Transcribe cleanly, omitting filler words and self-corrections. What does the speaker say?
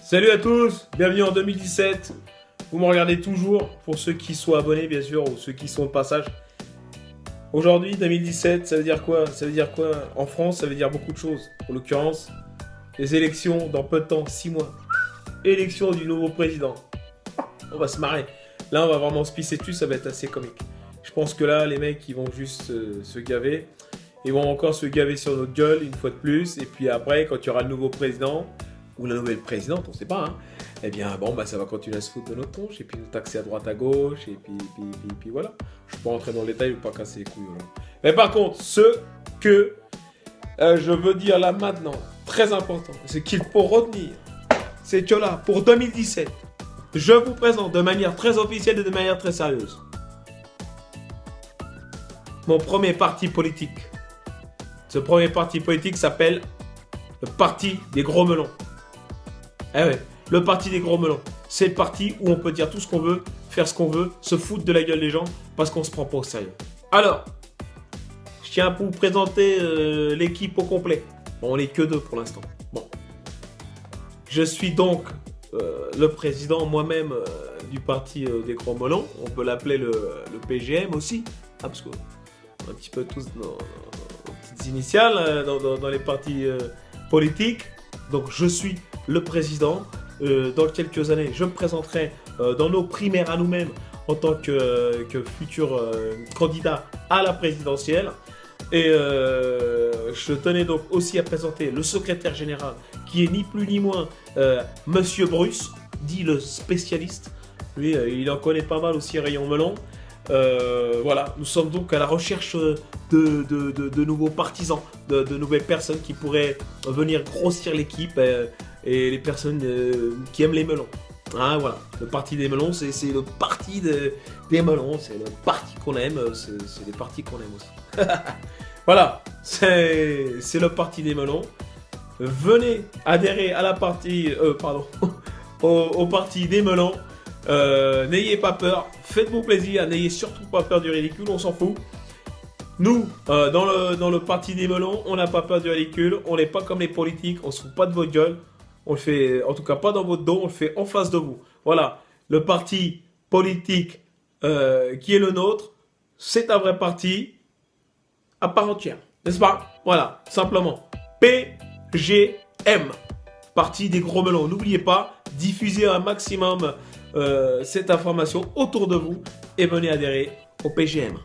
Salut à tous, bienvenue en 2017. Vous me regardez toujours, pour ceux qui sont abonnés bien sûr, ou ceux qui sont de passage. Aujourd'hui, 2017, ça veut dire quoi? Ça veut dire quoi? En France, ça veut dire beaucoup de choses. En l'occurrence, les élections dans peu de temps, 6 mois. Élection du nouveau président. On va se marrer. Là, on va vraiment se pisser dessus, ça va être assez comique. Je pense que là, les mecs, ils vont juste se gaver. Ils vont encore se gaver sur notre gueule, une fois de plus. Et puis après, quand il y aura le nouveau président, ou la nouvelle présidente, on sait pas, hein, eh bien, bon, bah, ça va continuer à se foutre de notre tronche, et puis nous taxer à droite, à gauche, et puis voilà. Je ne peux pas rentrer dans le détail, je ne veux pas casser les couilles. Voilà. Mais par contre, ce que je veux dire là maintenant, très important, c'est qu'il faut retenir, c'est que là, pour 2017, je vous présente de manière très officielle et de manière très sérieuse mon premier parti politique. Ce premier parti politique s'appelle le Parti des Gros Melons. Eh ouais, le Parti des Gros Melons. C'est le parti où on peut dire tout ce qu'on veut, faire ce qu'on veut, se foutre de la gueule des gens parce qu'on se prend pas au sérieux. Alors, je tiens à vous présenter l'équipe au complet. Bon, on n'est que deux pour l'instant. Bon. Je suis donc le président moi-même du Parti des Gros Melons. On peut l'appeler le PGM aussi. Ah, parce qu'on a un petit peu tous nos petites initiales dans les partis politiques. Donc, je suis le président. Dans quelques années, je me présenterai dans nos primaires à nous-mêmes en tant que futur candidat à la présidentielle. Et je tenais donc aussi à présenter le secrétaire général, qui est ni plus ni moins Monsieur Bruce, dit le spécialiste. Lui, il en connaît pas mal aussi, rayon melon. Voilà, nous sommes donc à la recherche de nouveaux partisans, de nouvelles personnes qui pourraient venir grossir l'équipe et les personnes qui aiment les melons. Hein, voilà, le parti des melons, c'est le parti des melons, c'est le parti qu'on aime, c'est les partis qu'on aime aussi. Voilà, c'est le parti des melons. Venez adhérer à la partie, au parti des melons. N'ayez pas peur, faites-vous plaisir, n'ayez surtout pas peur du ridicule, on s'en fout. Nous, dans le parti des melons, on n'a pas peur du ridicule, on n'est pas comme les politiques, on se fout pas de votre gueule, on le fait, en tout cas pas dans votre dos, on le fait en face de vous. Voilà, le parti politique qui est le nôtre, c'est un vrai parti à part entière, n'est-ce pas? Voilà, simplement, PGM, parti des gros melons. N'oubliez pas, diffusez un maximum cette information autour de vous et venez adhérer au PGM.